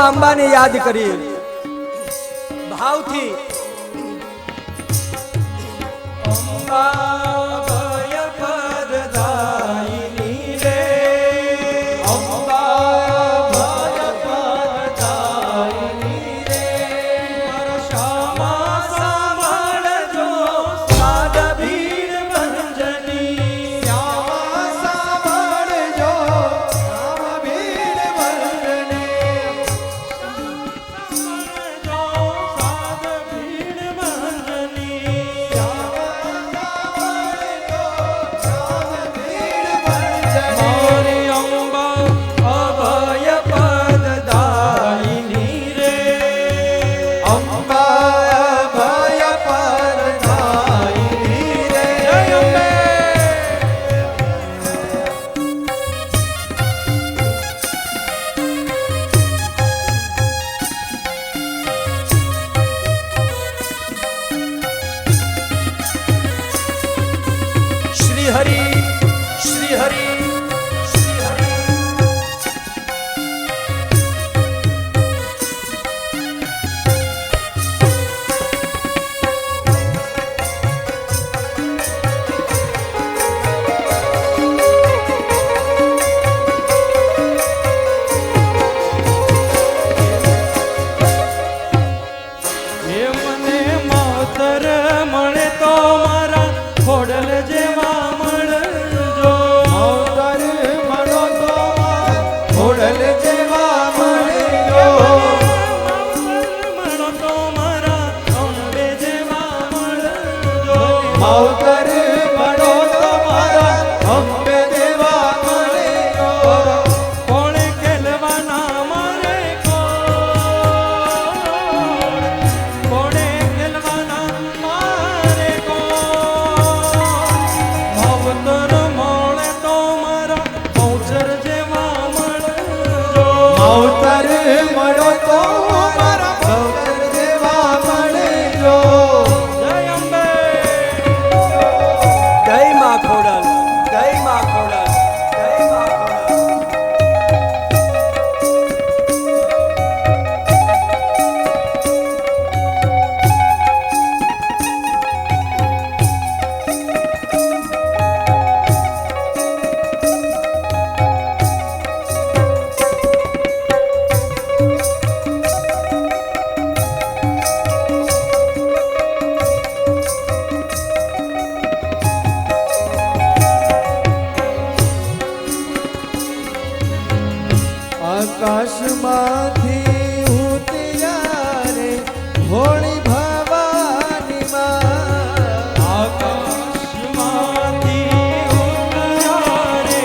માં અંબાને યાદ કરી ભાવથી અંબા ભય પરદાયિની રે અંબા ભય પરદાયિની રે ક્ષમા સાંભળજો સાદ ભીડ ભંજની ક્ષમા સાંભળજો સાદ ભીડ ભંજની સાંભળજો સાદ ભીડ ભંજની મારી અંબા અભય પદદાયિની રે અંબા અભય પદદાયિની રે જય અંબે શ્રી હરિ શ્રી હરિ મને માતર મળે તો મારા ખોડલ જેવા મળજો માતર મળો તો ખોડલ જેવા મળજો મળો તો મારા અંબે જેવા મળજો માતર મળો તો મારા અંબે જેવા મળજો કોણે ખેલવાના મારે કોણે ખેલવાના મારે માવતર મળે તો મારા પૌચર જેવા મળજો માવતર મળો તો મારા પૌચર જેવા મળજો જય અંબે જય માં ખોડલ જય માં ખોડલ જય માં ખોડલ આકાશમાંથી ઉતર્યા રે હોળી ભવાની માં આકાશમાંથી ઉતર્યા રે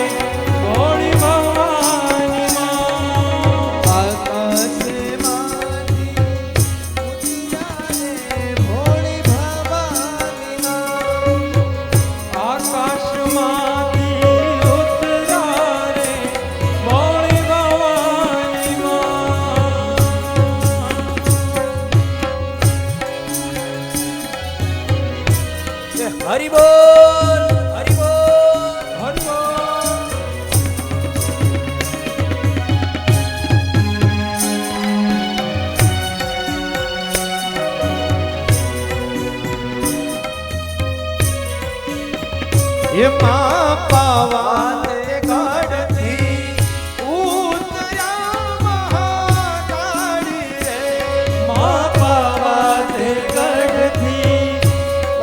હોળી ભવાની માં આકાશમાંથી ઉતર્યા રે હોળી ભવાની માં આકાશમાંથી ઉતર્યા રે હોળી ભવાની માં હરિ બોલ હરિ બોલ હરિ બોલ એમાં પાવાને ગઢથી ઉતર્યા મહાકાળી રે મા પાવાને ગઢથી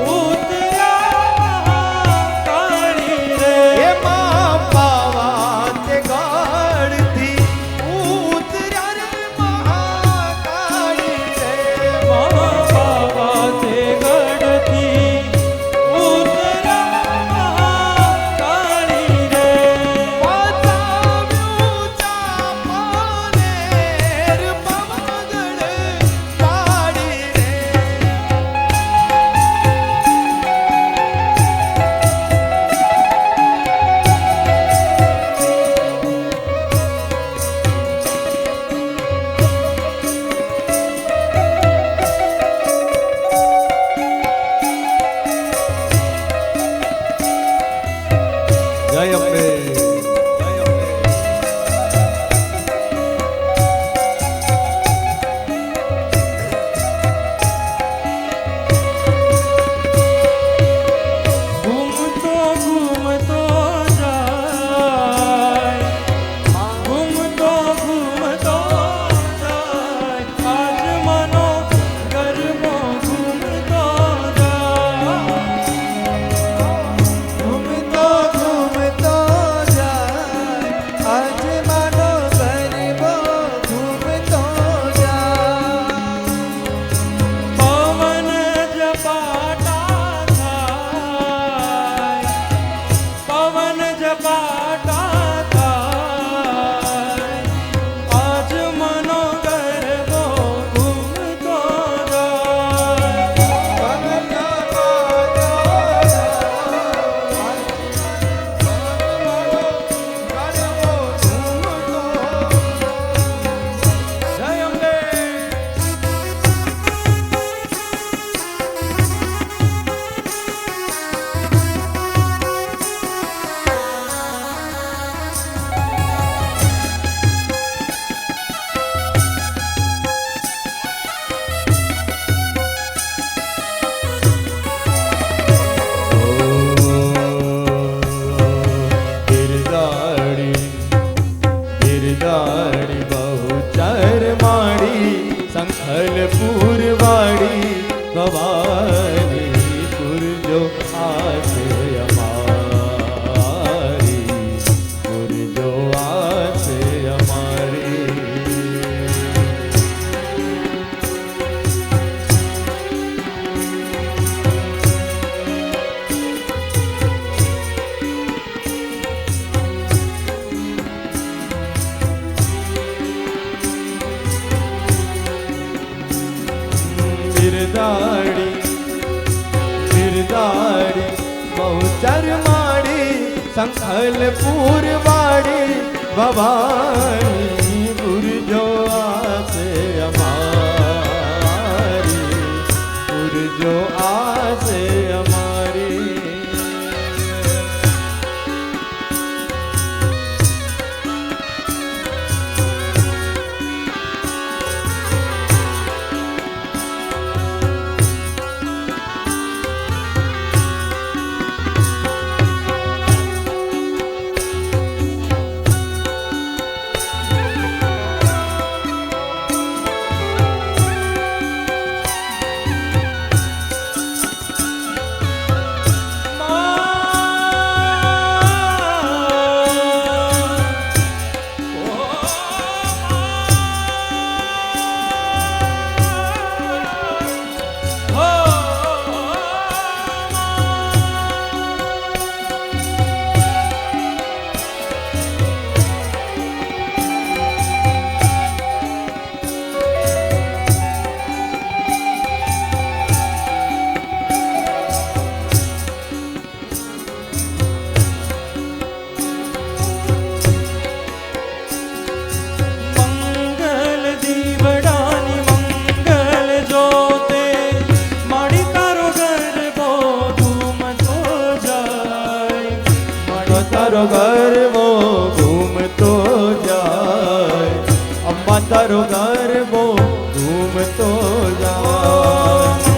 ઉતર્યા મહાકાળી રે એમાં પાવાને ગઢથી ઉતર્યા રે મહાકાળી રે મા પાવાને ગઢથી ઉતર્યા મહાકાળી રે પૂરવાડી ભવાની પૂરજો આસ અમારી પૂરજો આસ અમારી બિરદાડી બહુચર માડી સંખલ પૂરવાડી ભવાની પૂરજો આસ અમારી પૂરજો આસ અમારી તારો ગરબો ઘૂમતો જાય અમ્મા તારો ગરબો ઘૂમતો જાય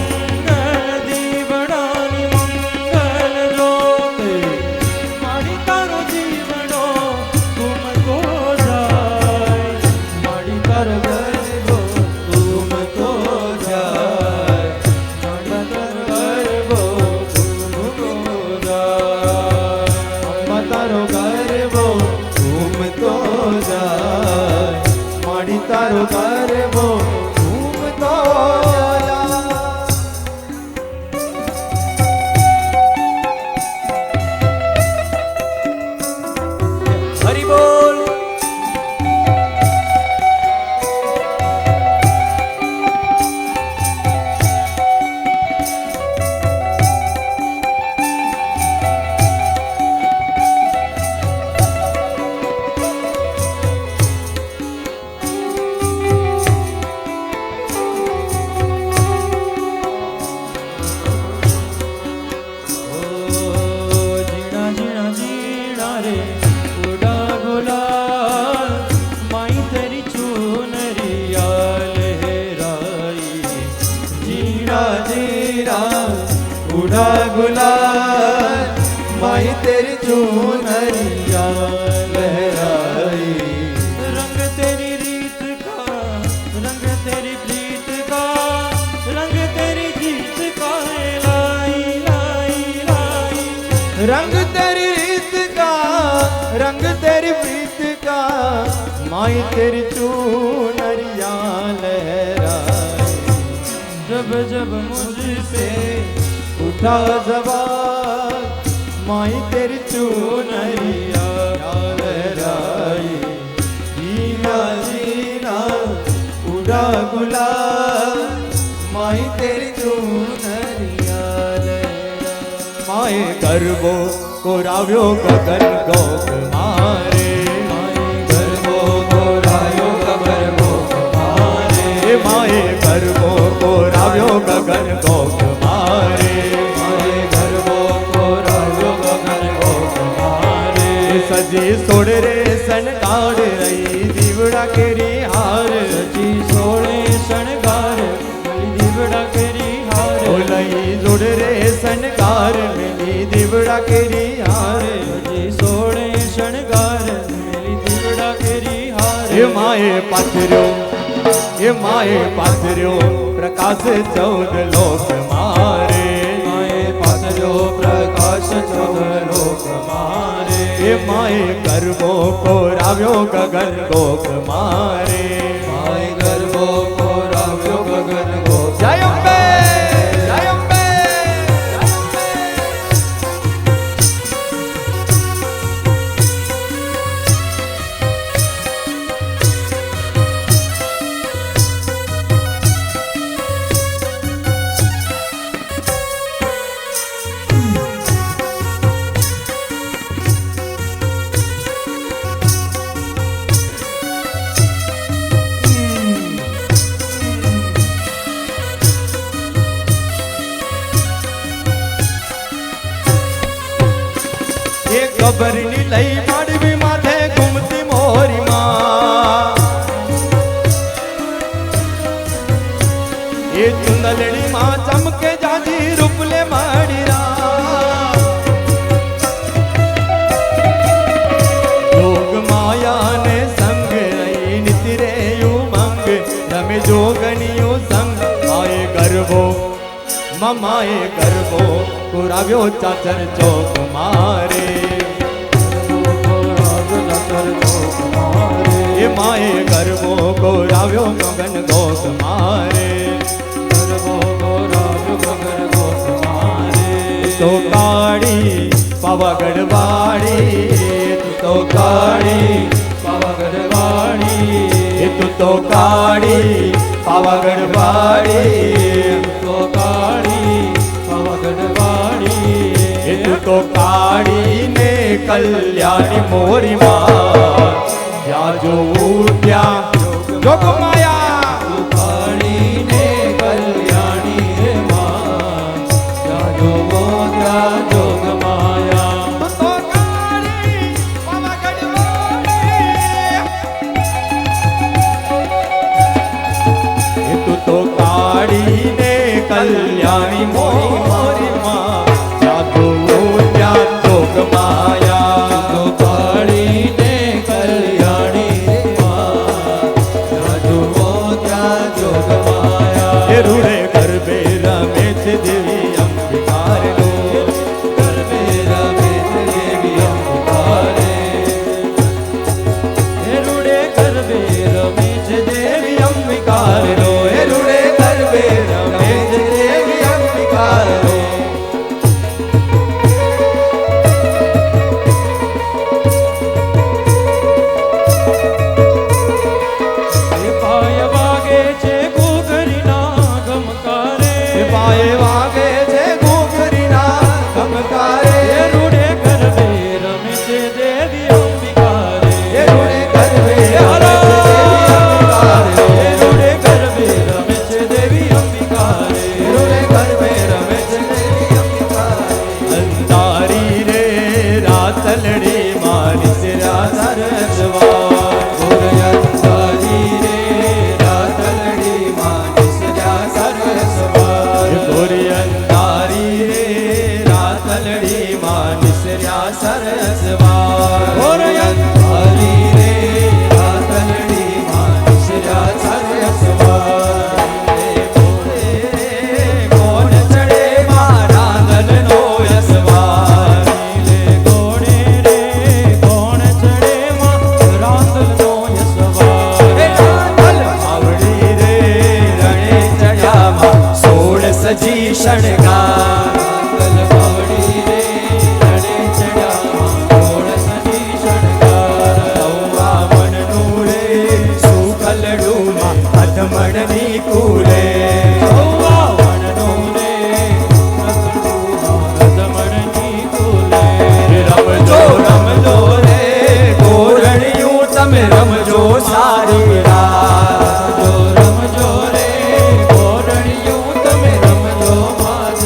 મંગલ દીવડાની મંગલ જોતે મારી તારો જીવડો ઘૂમતો જાય મારી તારો ગરબો ઘૂમતો જાય મારી તારો ગરબો ઘૂમતો જાય તારો ગરબો ઘૂમતો જાય માડી તારો ગરબો ઘૂમતો જાય હરિ બોલ उड़ा गुलाल माई तेरी चूनरिया लहराई रंग तेरी रीत का रंग तेरी प्रीत का रंग तेरी जीत का लाई लाई लाई रंग तेरी रीत का रंग तेरी प्रीत का माई तेरी चूनरिया लहराई जब जब मुझसे उठा जवान माई तेरी चूनरिया लहराई जीना जीना उड़ा गुलाल माई तेरी चूनरिया लहराई माए गरबो कोराव्यो गगन गोक मारे माए गरबो कोराव्यो गगन गोक मारे माए गरबो कोराव्यो गगन गोक मारे माए गरबो कोराव्यो गगन गोक मारे सजी सोड़ रे सनगाड़ रही दीवड़ा केरी हार सजी सोड़े शणगार दीवड़ा केरी हार लई जुड़ रे सनगार मिली दीवड़ा केरी हार सजी सोड़े शणगार मिली दीवड़ा केरी हार ये माए पाथरो ये माए पाथर्यो प्रकाश 14 लोक मारे माए पाथर्यो प्रकाश 14 लोक मारे ये माए गर्भो को राव्यो गगन गोक मारे माए गर्भो को राव्यो गगन गोक जय अम्बे जय अम्बे खबरनी लई माडवी माथे घूमती मोरी माँ ये चुंदलड़ी माँ चमके जाजी रूपले माड़ी लोग माया ने संग रही नितिरे उमंग रमे जोगनियो संग आए गर्भो ममाए गर्भो कुराव्यो चाचर चौक मारे ये माए गर्भो को राव्यो गगन गोक मारे गर्भो को राव्यो गगन गोक मारे तो काड़ी पावागढ़वाड़ी तू तो काड़ी पावागढ़वाड़ी तू तो काड़ी पावागढ़वाड़ी तो काड़ी पावागढ़वाड़ी तू तो काड़ी ने कल्याणी मोरी माँ या जो उठ्या जोग माया काली ने कल्याणी रे माँ या जो मोत्या जोग माया तो काली पावागढ़वाड़ी तू तो काड़ी ने कल्याणी मोरी माँ या जो उठ्या जोग माया तो काली ने कल्याणी रे माँ या जो मोत्या जोग माया रूढ़े गर्भे रमेश देवी अंबिकार लो गर्भे रमेश देवी अंबिकारे रूढ़े गर्भे रमेश देवी अंबिकार लो रूढ़े गर्भे रमेश देवी अंबिकार लो પાય વાગે છે ઘૂઘરીના ગમકારે पाए वागे जे घूघरीना गमकारे રૂડે ગરબે રમે છે દેવી અંબિકારે रूढ़े गर्भे રૂડે ગરબે રમે છે દેવી અંબિકારે रूढ़े गर्भे रमेश देवी अंबिकार अंधारी रे रातलड़ी मारी सिरा सरसवार ગોરયંતાજી રે રાતલડી માનસ જા સરસવાર गोरी अंधारी रे रातलड़ी मानिसर्या सरसवार ગોરયંતાજી રે રાતલડી માનસ જા સરસવાર कौन चढ़े मारा धन नो यसवार લે કોણે રે કોણ ચડે માં રાંદલનો યસવાર आवड़ी रे रणे चढ़ा मां सोड़ सजी शणगार રાંદલ બાવડી રે રણે ચડ્યા કોણ સજી શણગાર नौवा मन नूरे सुखलडू मां अधमणनी कूले સૌવા વણનો રે રતમણની કુલે रमजो रे गोरणियूं तमे रमजो सारी रात રમજો રે ગોરણિયું તમે રમજો માત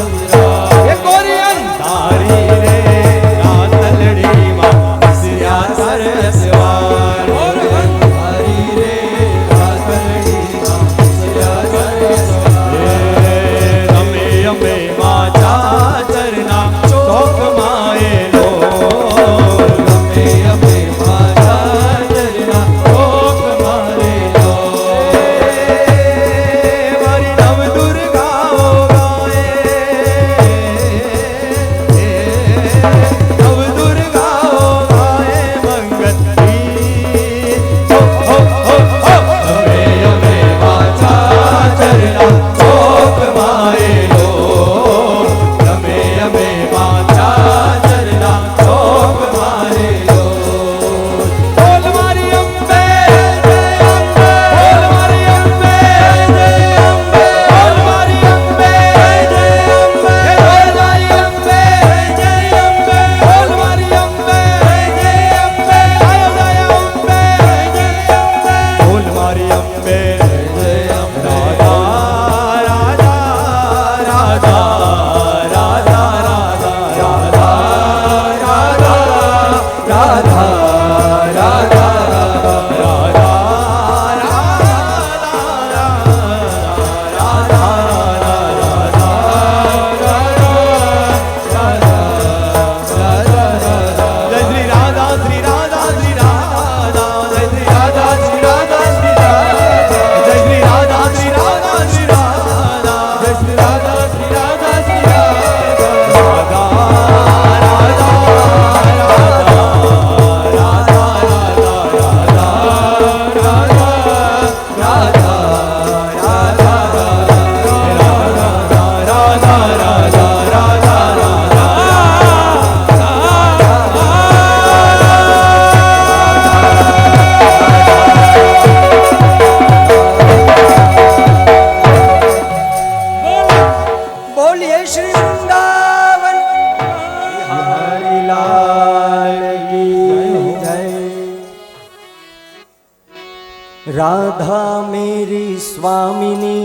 राधा मेरी स्वामिनी,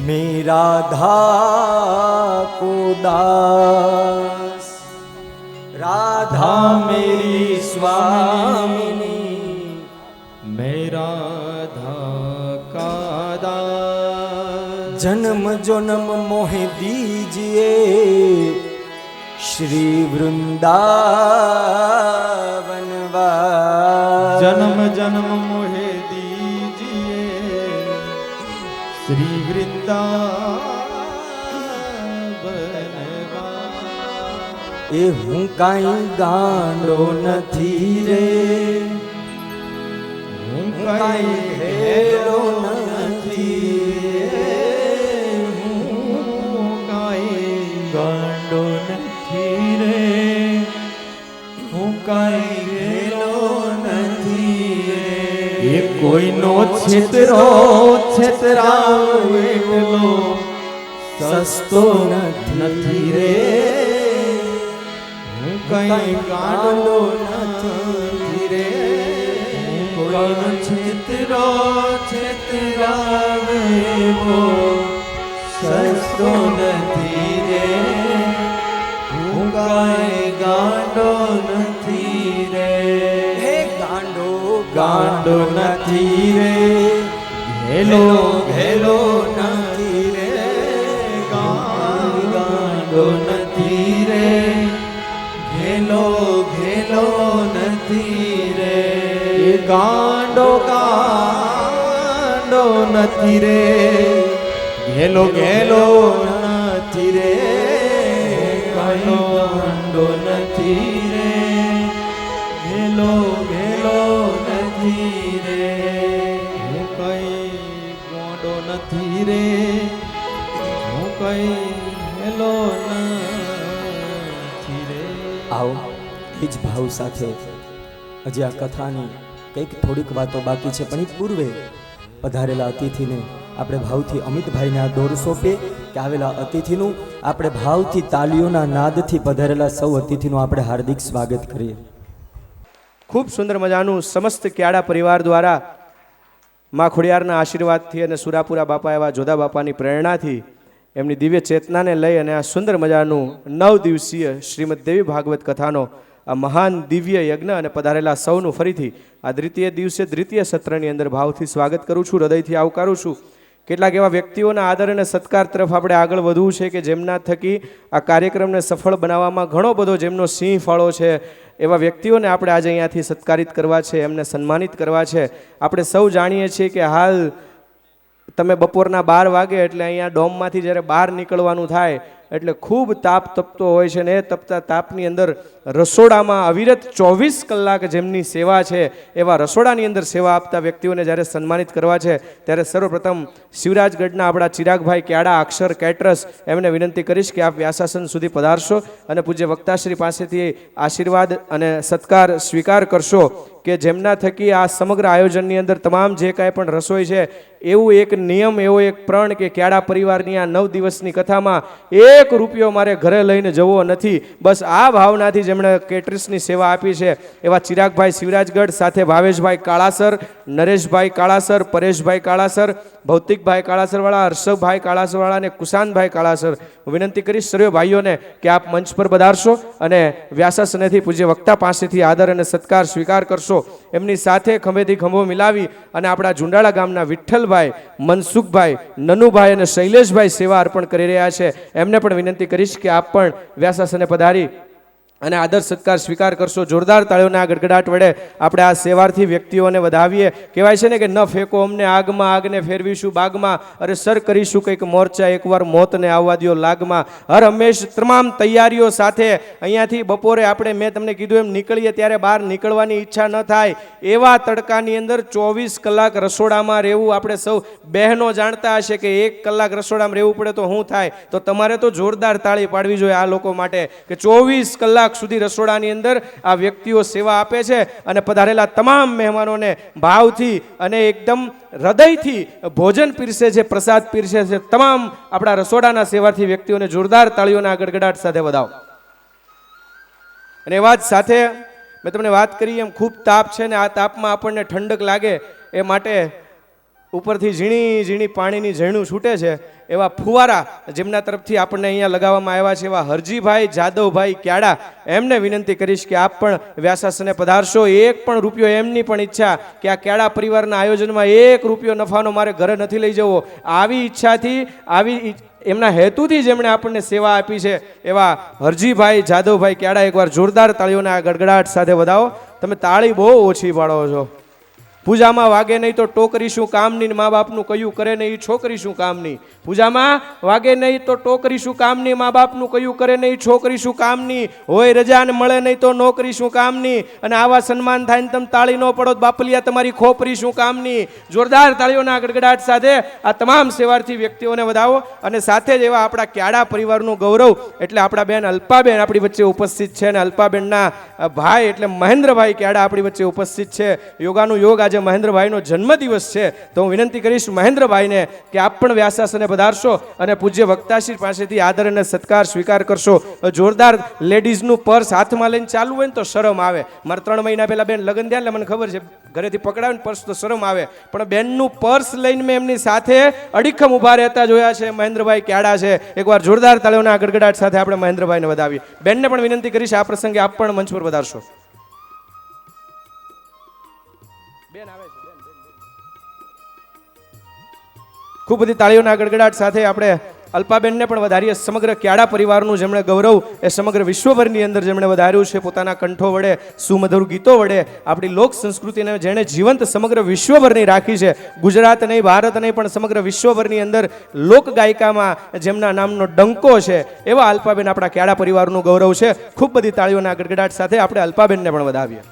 मैं राधा को दास। राधा मेरी स्वामिनी, मैं राधा का दास। जन्म जन्म मोहे दीजिए श्री वृंदावन वास। जन्म जन्म मोहे दीजिए श्री वृंदावन वास। ए हूँ काई गांडो नथी रे, હું કાંઈ હેરો નથી, હું કાંઈ ગાંડો નથી રે, હું કાઈ હેલો નથી રે। એ કોઈનો છેતરો છેતરાવ એટલો સસ્તો નથી રે, હું કાંઈ ગાંડો નથી રે। કોઈનો છેતરો છેતરાવે એવો સસ્તો નથી રે, હું કાઈ ગાંડો નથી રે। હે ગાંડો ગાંડો નથી રે, ઘેલો ઘેલો નથી રે, ગાંડો નથી રે, ઘેલો ઘેલો નથી રે। ગાંડો ગાંડો નથી રે, ઘેલો ઘેલો નથી રે, ગાંડો ગાંડો નથી રે, ઘેલો ઘેલો નથી રે। હું કઈ ગોંડો નથી રે, હું કઈ હેલો નથી રે। આવો એ જ ભાવ સાથે હજી આ કથાની કંઈક થોડીક વાતો બાકી છે, પણ એ પૂર્વે પધારેલા અતિથિને આપણે ભાવથી અમિતભાઈને આ દોર સોંપીએ કે આવેલા અતિથિનું આપણે ભાવથી તાલીઓના નાદથી પધારેલા સૌ અતિથિનું આપણે હાર્દિક સ્વાગત કરીએ। ખૂબ સુંદર મજાનું સમસ્ત ક્યાડા પરિવાર દ્વારા મા ખોડિયારના આશીર્વાદથી અને સુરાપુરા બાપા એવા જોધા બાપાની પ્રેરણાથી એમની દિવ્ય ચેતનાને લઈ અને આ સુંદર મજાનું 9 દિવસીય શ્રીમદ દેવી ભાગવત કથાનો આ મહાન દિવ્ય યજ્ઞ અને પધારેલા સૌનું ફરીથી આ દ્વિતીય દિવસે દ્વિતીય સત્રની અંદર ભાવથી સ્વાગત કરું છું, હૃદયથી આવકારું છું। કેટલાક એવા વ્યક્તિઓના આદર અને સત્કાર તરફ આપણે આગળ વધવું છે કે જેમના થકી આ કાર્યક્રમને સફળ બનાવવામાં ઘણો બધો જેમનો સિંહ ફાળો છે, એવા વ્યક્તિઓને આપણે આજે અહીંયાથી સત્કારિત કરવા છે, એમને સન્માનિત કરવા છે। આપણે સૌ જાણીએ છીએ કે હાલ તમે બપોરના 12 વાગે એટલે અહીંયા ડોમમાંથી જ્યારે બહાર નીકળવાનું થાય એટલે ખૂબ તાપ તપતો હોય છે ને એ તપતા તાપની અંદર રસોડામાં અવિરત 24 કલાક જેમની સેવા છે એવા રસોડાની અંદર સેવા આપતા વ્યક્તિઓને જ્યારે સન્માનિત કરવા છે ત્યારે સર્વપ્રથમ શિવરાજગઢના આપણા ચિરાગભાઈ ક્યાડા અક્ષર કેટરસ એમને વિનંતી કરીશ કે આપ વ્યાસાસન સુધી પધારશો અને પૂજ્ય વક્તાશ્રી પાસેથી આશીર્વાદ અને સત્કાર સ્વીકાર કરશો કે જેમના થકી આ સમગ્ર આયોજનની અંદર તમામ જે કાંઈ પણ રસોઈ છે એવું એક નિયમ, એવો એક પ્રણ કે ક્યાડા પરિવારની આ 9 દિવસની કથામાં 1 રૂપિયો મારે ઘરે લઈને જવો નથી, બસ આ ભાવનાથી જેમણે કેટરસની સેવા આપી છે એવા ચિરાગભાઈ શિવરાજગઢ સાથે ભાવેશભાઈ કાળાસર, નરેશભાઈ કાળાસર, પરેશભાઈ કાળાસર, ભૌતિકભાઈ કાળાસરવાળા, હર્ષભાઈ કાળાસરવાળા અને કુશાનભાઈ કાળાસર હું વિનંતી કરીશ સર્વે ભાઈઓને કે આપ મંચ પર પધારશો અને વ્યાસાસનેથી પૂજ્ય વક્તા પાસેથી આદર અને સત્કાર સ્વીકાર કરશો। એમની સાથે ખંભેથી ખંભો મિલાવી અને આપણા ઝુંડાળા ગામના વિઠ્ઠલભાઈ, મનસુખભાઈ, નનુભાઈ અને શૈલેષભાઈ સેવા અર્પણ કરી રહ્યા છે, એમને પણ વિનંતી કરીશ કે આપ પણ વ્યાસાસને પધારી અને આદર સત્કાર સ્વીકાર કરશો। જોરદાર તાળીઓના ગડગડાટ વડે આપણે આ સેવાર્થી વ્યક્તિઓને વધાવીએ। કહેવાય છે ને કે ન ફેંકો અમને આગમાં, આગને ફેરવીશું બાગમાં, અરે સર કરીશું કંઈક મોરચા, એકવાર મોતને આવવા દ્યો લાગમાં। હર હંમેશ તમામ તૈયારીઓ સાથે અહીંયાથી બપોરે આપણે મેં તમને કીધું એમ નીકળીએ ત્યારે બહાર નીકળવાની ઈચ્છા ન થાય એવા તડકાની અંદર 24 કલાક રસોડામાં રહેવું આપણે સૌ બહેનો જાણતા હશે કે 1 કલાક રસોડામાં રહેવું પડે તો શું થાય, તો તમારે તો જોરદાર તાળી પાડવી જોઈએ આ લોકો માટે કે 24 કલાક સુધી રસોડાની અંદર આ વ્યક્તિઓ સેવા આપે છે અને પધારેલા તમામ મહેમાનોને ભાવથી અને એકદમ હૃદયથી ભોજન પીરસે છે, પ્રસાદ પીરસે છે। તમામ આપણા રસોડાના સેવાથી વ્યક્તિઓને જોરદાર તાળીઓના ગડગડાટ સાથે વધાવો। અને એ વાત સાથે મેં તમને વાત કરી એમ ખૂબ તાપ છે ને આ તાપમાં આપણને ઠંડક લાગે એ માટે ઉપરથી ઝીણી ઝીણી પાણીની ઝરણું છૂટે છે એવા ફુવારા જેમના તરફથી આપણને અહીંયા લગાવવામાં આવ્યા છે એવા હરજીભાઈ જાદવભાઈ ક્યાડા એમને વિનંતી કરીશ કે આપ પણ વ્યાસાસને પધારશો. એક પણ રૂપિયો એમની પણ ઈચ્છા કે આ ક્યાડા પરિવારના આયોજનમાં 1 રૂપિયો નફાનો મારે ઘરે નથી લઈ જવો, આવી ઈચ્છાથી આવી એમના હેતુથી જેમણે આપણને સેવા આપી છે એવા હરજીભાઈ જાદવભાઈ ક્યાડા એકવાર જોરદાર તાળીઓના ગડગડાટ સાથે વધાવો. તમે તાળી બહુ ઓછી પાડો છો. પૂજામાં વાગે નહીં તો ટોકરી શું કામની, મા બાપનું કયું કરે નહીં છોકરી શું કામની. પૂજામાં વાગે નહીં તો ટોકરી શું કામની, મા બાપનું કયું કરે નહીં છોકરી શું કામની. હોય રજા ને મળે નહીં તો નોકરી શું કામની. અને આવા સન્માન થાય ને તમે તાળી ન પડો બાપલિયા તમારી ખોપરી શું કામની. જોરદાર તાળીઓના ગડગડાટ સાથે આ તમામ સેવાર્થી વ્યક્તિઓને વધાવો. અને સાથે જ એવા આપણા ક્યાડા પરિવારનું ગૌરવ એટલે આપણા બેન અલ્પાબેન આપણી વચ્ચે ઉપસ્થિત છે. અને અલ્પાબેનના ભાઈ એટલે મહેન્દ્રભાઈ ક્યાડા આપણી વચ્ચે ઉપસ્થિત છે. યોગાનું યોગ આજે મહેન્દ્રભાઈનો જન્મદિવસ છે તો હું વિનંતી કરીશ મહેન્દ્રભાઈને કે આપ પણ વ્યાસાસને પધારશો અને પૂજ્ય વક્તાશ્રી પાસેથી આદર અને સત્કાર સ્વીકાર કરશો. જોરદાર લેડીઝનું પર્સ હાથમાં લઈને ચાલુ હોય ને તો શરમ આવે. મારે 3 મહિના પહેલા બેન લગ્ન થયા એટલે મને ખબર છે ઘરેથી પકડાવે ને પર્સ તો શરમ આવે, પણ બેનનું પર્સ લઈને મેં એમની સાથે અડીખમ ઊભા રહેતા જોયા છે. મહેન્દ્રભાઈ ક્યાડા છે. એકવાર જોરદાર તાળીઓના ગડગડાટ સાથે આપણે મહેન્દ્રભાઈને વધાવીએ. બેનને પણ વિનંતી કરીશ આ પ્રસંગે આપ પણ મંચ પર વધારશો. ખૂબ બધી તાળીઓના ગડગડાટ સાથે આપણે અલ્પાબેનને પણ વધારીએ. સમગ્ર ક્યાડા પરિવારનું જેમણે ગૌરવ એ સમગ્ર વિશ્વભરની અંદર જેમણે વધાર્યું છે પોતાના કંઠો વડે સુમધુર ગીતો વડે આપણી લોક સંસ્કૃતિને જેણે જીવંત સમગ્ર વિશ્વભરની રાખી છે. ગુજરાત નહીં ભારત નહીં પણ સમગ્ર વિશ્વભરની અંદર લોક ગાયિકામાં જેમના નામનો ડંકો છે એવા અલ્પાબેન આપણા ક્યાડા પરિવારનું ગૌરવ છે. ખૂબ બધી તાળીઓના ગડગડાટ સાથે આપણે અલ્પાબેનને પણ વધાવીએ.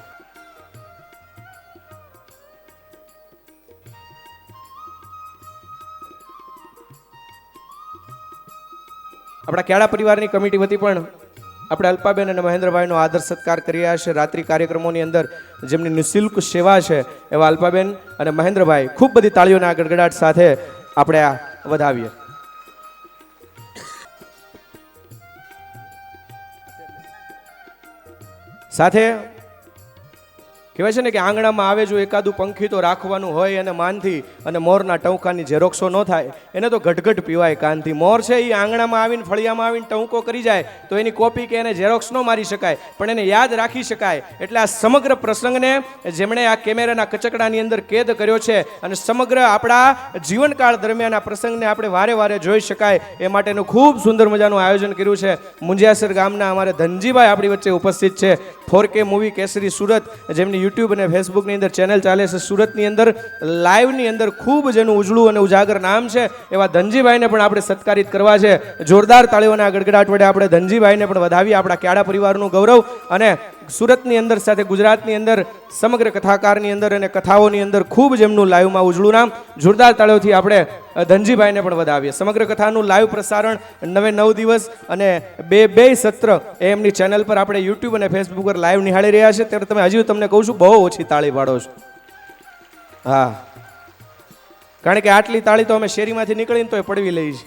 આપણા ક્યાડા પરિવારની કમિટી વતી પણ આપણે અલ્પાબેન અને મહેન્દ્રભાઈનો આદર સત્કાર કરી રહ્યા છે. રાત્રિ કાર્યક્રમોની અંદર જેમની નિઃશુલ્ક સેવા છે એવા અલ્પાબેન અને મહેન્દ્રભાઈ ખૂબ બધી તાળીઓના ગડગડાટ સાથે આપણે આ વધાવીએ. સાથે કહેવાય છે ને કે આંગણામાં આવે જો એકાદું પંખી તો રાખવાનું હોય અને માનથી અને મોરના ટંકાની ઝેરોક્ષો ન થાય એને તો ઘટઘટ પીવાય કાનથી. મોર છે એ આંગણામાં આવીને ફળિયામાં આવીને ટંકો કરી જાય તો એની કોપી કે એને ઝેરોક્ષ ન મારી શકાય પણ એને યાદ રાખી શકાય. એટલે આ સમગ્ર પ્રસંગને જેમણે આ કેમેરાના કચકડાની અંદર કેદ કર્યો છે અને સમગ્ર આપણા જીવનકાળ દરમિયાન આ પ્રસંગને આપણે વારે વારે જોઈ શકાય એ માટેનું ખૂબ સુંદર મજાનું આયોજન કર્યું છે. મુંજિયાસર ગામના અમારે ધનજીભાઈ આપણી વચ્ચે ઉપસ્થિત છે. 4K મૂવી કેસરી સુરત જેમની યુટ્યુબ અને ફેસબુકની અંદર ચેનલ ચાલે છે. સુરતની અંદર લાઈવની અંદર ખૂબ જેનું ઉજળું અને ઉજાગર નામ છે એવા ધનજીભાઈને પણ આપણે સત્કારિત કરવા છે. જોરદાર તાળીઓના ગડગડાટ વડે આપણે ધનજીભાઈને પણ વધાવીએ. આપણા ક્યાડા પરિવારનું ગૌરવ અને સુરતની અંદર સાથે ગુજરાતની અંદર સમગ્ર કથાકારની અંદર અને કથાઓની અંદર ખૂબ જેમનું લાઈવમાં ઉજળું નામ. જોરદાર તાળીઓથી આપણે ધનજીભાઈને પણ વધાવીએ. સમગ્ર કથાનું લાઈવ પ્રસારણ 9 દિવસ અને બે સત્ર એ એમની ચેનલ પર આપણે યુટ્યુબ અને ફેસબુક પર લાઈવ નિહાળી રહ્યા છે. ત્યારે તમે હજી તમને કહું છું બહુ ઓછી તાળી પાડો છો. હા, કારણ કે આટલી તાળી તો અમે શેરીમાંથી નીકળીને તો પડવી લઈ છે.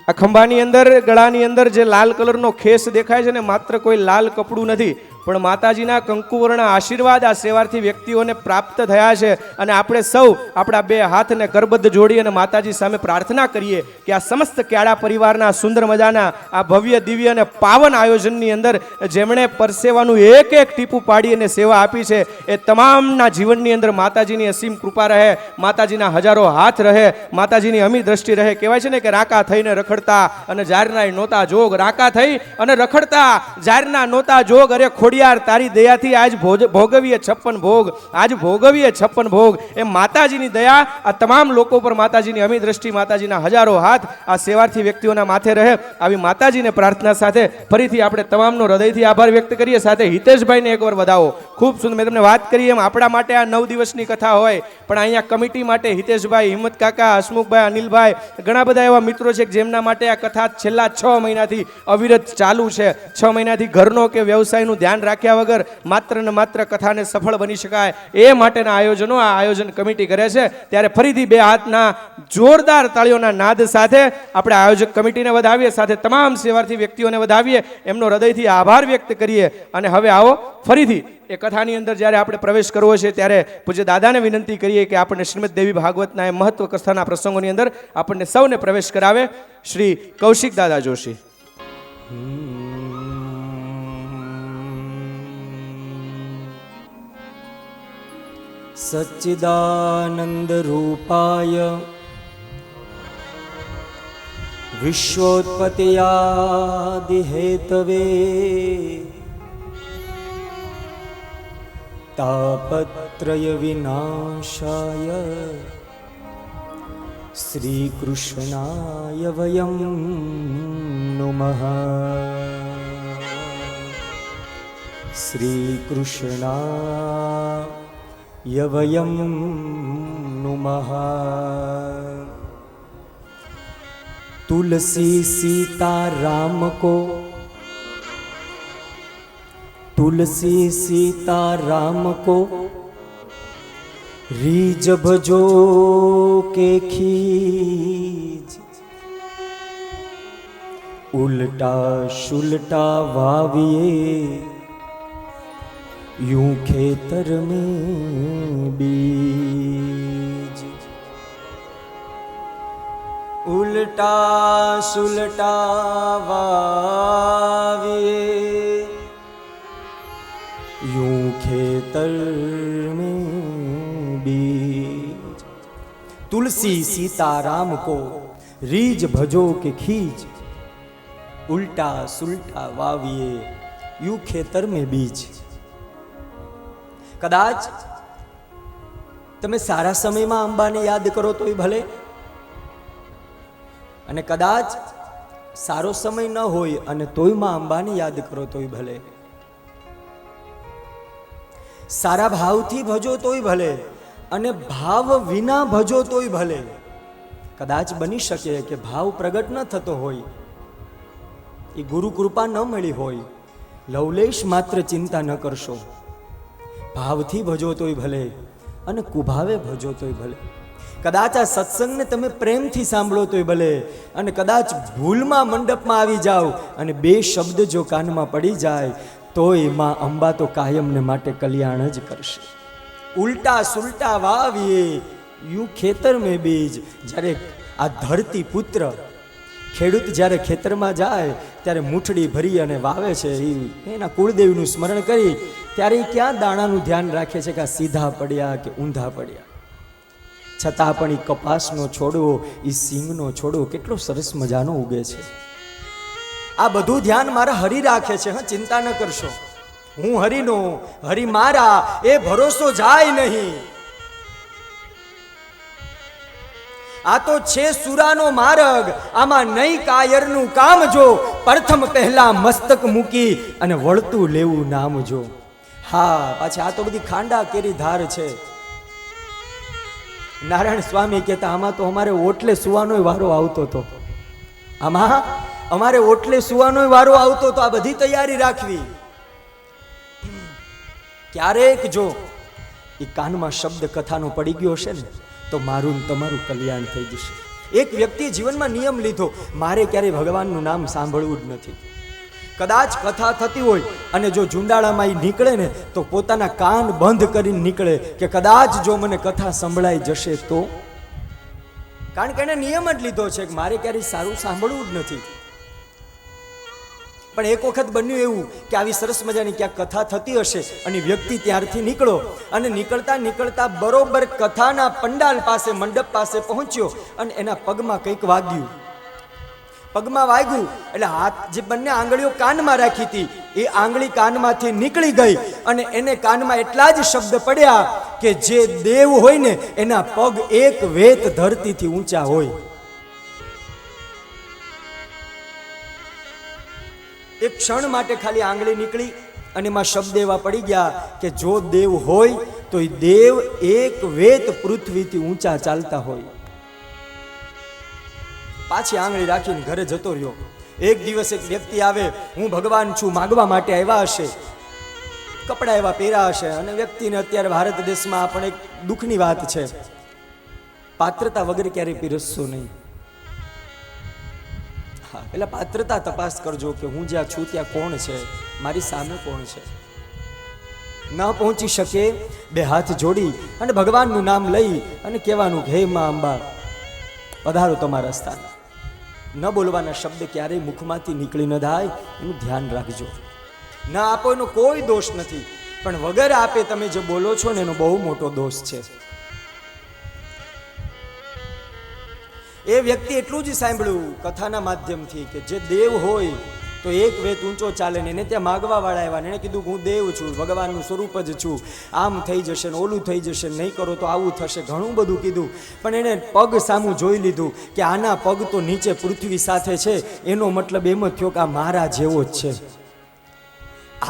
આ ખંભાની અંદર ગળાની અંદર જે લાલ કલરનો ખેસ દેખાય છે ને માત્ર કોઈ લાલ કપડું નથી પણ માતાજીના કંકુવર્ણ આશીર્વાદ આ સેવાર્થી વ્યક્તિઓને પ્રાપ્ત થયા છે. અને આપણે સૌ આપણા 2 હાથને કરબદ્ધ જોડી અને માતાજી સામે પ્રાર્થના કરીએ કે આ સમસ્ત ક્યાડા પરિવારના સુંદર મજાના આ ભવ્ય દિવ્ય અને પાવન આયોજનની અંદર જેમણે પરસેવાનું એક એક ટીપું પાડી અને સેવા આપી છે એ તમામના જીવનની અંદર માતાજીની અસીમ કૃપા રહે, માતાજીના હજારો હાથ રહે, માતાજીની અમી દ્રષ્ટિ રહે. કહેવાય છે ને કે રાકા થઈને રખડતા અને જારના નોતા જોગ, રાકા થઈ અને રખડતા જારના નોતા જોગ. અરે ખોડી તારી દયાથી આજ ભોગવીએ 56 ભોગ, આજ ભોગવીએ 56 ભોગ. એ માતાજીની દયા આ તમામ લોકો પર, માતાજીની અમી દ્રષ્ટિ, માતાજીના હજારો હાથ આ સેવાર્થી વ્યક્તિઓના માથે રહે. આવી માતાજીને પ્રાર્થના સાથે ફરીથી આપણે તમામનો હૃદયથી આભાર વ્યક્ત કરીએ. સાથે હિતેશભાઈને એકવાર વધાવો. ખૂબ સુંદર. મેં તમને વાત કરી એમ આપણા માટે આ 9 દિવસની કથા હોય પણ અહીંયા કમિટી માટે હિતેશભાઈ, હિંમત કાકા, હસમુખભાઈ, અનિલભાઈ ઘણા બધા એવા મિત્રો છે જેમના માટે આ કથા છેલ્લા 6 મહિનાથી અવિરત ચાલુ છે. 6 મહિનાથી ઘરનો કે વ્યવસાયનું ધ્યાન રાખ્યા વગર માત્ર ને માત્ર કથાને સફળ બની શકાય એ માટેના આયોજનો આ આયોજન કમિટી કરે છે. ત્યારે ફરીથી બે હાથના જોરદાર તાળીઓના નાદ સાથે આપણે આયોજક કમિટીને વધાવીએ, સાથે તમામ સેવાર્થી વ્યક્તિઓને વધાવીએ, એમનો હૃદયથી આભાર વ્યક્ત કરીએ. અને હવે આવો ફરીથી એ કથાની અંદર જ્યારે આપણે પ્રવેશ કરવો છે ત્યારે પૂજ્ય દાદાને વિનંતી કરીએ કે આપણને શ્રીમદ દેવી ભાગવતના એ મહત્વ કથાના પ્રસંગોની અંદર આપણને સૌને પ્રવેશ કરાવે. શ્રી કૌશિક દાદા જોશી. સચ્ચિદાનંદ રૂપાય વિશ્વોત્પત્યાદિ હેતવે તાપત્રય વિનાશાય શ્રી કૃષ્ણાય વયમ નમઃ. શ્રી કૃષ્ણાય વયમ નમઃ. तुलसी सीता राम को, तुलसी सीता राम को रीज भजो के खीज, उल्टा शुल्टा वाविए यूं खेतर में बीज. उल्टा सुलटा वाविए यूं खेतर में बीज. तुलसी सीता राम को रीज भजो के खीज, उल्टा सुलटा वाविए यूं खेतर में बीज. कदाच તમે સારા સમયમાં અંબાને યાદ કરો તોય ભલે, અને કદાચ સારો સમય ન હોય અને તોય માં અંબાને યાદ કરો તોય ભલે. સારા ભાવથી ભજો તોય ભલે અને ભાવ વિના ભજો તોય ભલે. કદાચ બની શકે કે ભાવ પ્રગટ ન થતો હોય, એ ગુરુ કૃપા ન મળી હોય, લવલેશ માત્ર ચિંતા ન કરશો. ભાવથી ભજો તોય ભલે અને કુભાવે ભજો તોય ભલે. કદાચ આ સત્સંગને તમે પ્રેમથી સાંભળો તોય ભલે, અને કદાચ ભૂલમાં મંડપમાં આવી જાઓ અને બે શબ્દ જો કાનમાં પડી જાય તોય માં અંબા તો કાયમને માટે કલ્યાણ જ કરશે. ઉલ્ટા સુલટા વાવીએ યુ ખેતર મેં બીજ. જ્યારે આ ધરતી પુત્ર ખેડૂત જ્યારે ખેતરમાં જાય ત્યારે મૂઠડી ભરી અને વાવે છે, એના કુળદેવનું સ્મરણ કરી ત્યારે ક્યાં દાણાનું ધ્યાન રાખે છે કે આ સીધા પડ્યા કે ઊંધા પડ્યા. છતાં પણ એ કપાસનો છોડવો, એ સિંગનો છોડવો કેટલો સરસ મજાનો ઉગે છે. આ બધું ધ્યાન મારા હરિ રાખે છે. હા, ચિંતા ન કરશો. હું હરિનો, હરિ મારા, એ ભરોસો જાય નહીં. આ તો છે સુરાનો માર્ગ, આમાં નહીં કાયરનું કામ જો. પ્રથમ પહેલા મસ્તક મૂકી અને વળતું લેવું નામ જો. હા, પાછી આ તો બધી ખાંડા કેરી ધાર છે. નારાયણ સ્વામી કહેતા આમાં તો અમારે ઓટલે સુવાનો વારો આવતો હતો. આમાં અમારે ઓટલે સુવાનો વારો આવતો હતો. આ બધી તૈયારી રાખવી. ક્યારેક જો એ કાનમાં શબ્દ કથાનો પડી ગયો હશે ને તો મારું તમારું કલ્યાણ થઈ જશે. એક વ્યક્તિએ જીવનમાં નિયમ લીધો, મારે ક્યારેય ભગવાનનું નામ સાંભળવું જ નથી. કદાચ કથા થતી હોય અને જો ઝુંડાળામાં એ નીકળે ને તો પોતાના કાન બંધ કરીને નીકળે કે કદાચ જો મને કથા સંભળાઈ જશે તો. કારણ કે એને નિયમ જ લીધો છે કે મારે ક્યારેય સારું સાંભળવું જ નથી. પણ એક વખત બન્યું એવું કે આવી સરસ મજાની ક્યાંક કથા થતી હશે અને વ્યક્તિ ત્યારથી નીકળો અને નીકળતા નીકળતા બરોબર કથાના પંડાલ પાસે, મંડપ પાસે પહોંચ્યો અને એના પગમાં કંઈક વાગ્યું. પગમાં વાગ્યું એટલે હાથ જે બંને આંગળીઓ કાનમાં રાખી હતી એ આંગળી કાનમાંથી નીકળી ગઈ અને એને કાનમાં એટલા જ શબ્દ પડ્યા કે જે દેવ હોય ને એના પગ એક વેત ધરતીથી ઊંચા હોય. એક ક્ષણ માટે ખાલી આંગળી નીકળી અને એમાં શબ્દ એવા પડી ગયા કે જો દેવ હોય તો એ દેવ એક વેત પૃથ્વીથી ઊંચા ચાલતા હોય. પાછી આંગળી રાખીને ઘરે જતો રહ્યો. એક દિવસ એક વ્યક્તિ આવે, હું ભગવાન છું, માગવા માટે આવ્યા હશે. કપડાં એવા પહેર્યા હશે અને વ્યક્તિને અત્યારે ભારત દેશમાં આ પણ એક દુઃખની વાત છે, પાત્રતા વગર ક્યારેય પીરસશો નહીં. હા, એટલે પાત્રતા તપાસ કરજો કે હું જ્યાં છું ત્યાં કોણ છે, મારી સામે કોણ છે. ન પહોંચી શકે બે હાથ જોડી અને ભગવાનનું નામ લઈ અને કહેવાનું કે હે મા અંબા પધારો તમારા સ્થાન. ન બોલવાના શબ્દ ક્યારેય મુખમાંથી નીકળી ન જાય એનું ધ્યાન રાખજો. ના આપો એનો કોઈ દોષ નથી, પણ વગર આપે તમે જે બોલો છો ને એનો બહુ મોટો દોષ છે. એ વ્યક્તિ એટલું જ સાંભળ્યું કથાના માધ્યમથી કે જે દેવ હોય તો એક વેત ઊંચો ચાલે ને એને ત્યાં માગવા વાળા આવ્યા ને એને કીધું કે હું દેવ છું, ભગવાનનું સ્વરૂપ જ છું, આમ થઈ જશે ને ઓલું થઈ જશે, નહીં કરો તો આવું થશે, ઘણું બધું કીધું. પણ એને પગ સામું જોઈ લીધું કે આના પગ તો નીચે પૃથ્વી સાથે છે, એનો મતલબ એમ જ થયો કે આ મારા જેવો જ છે.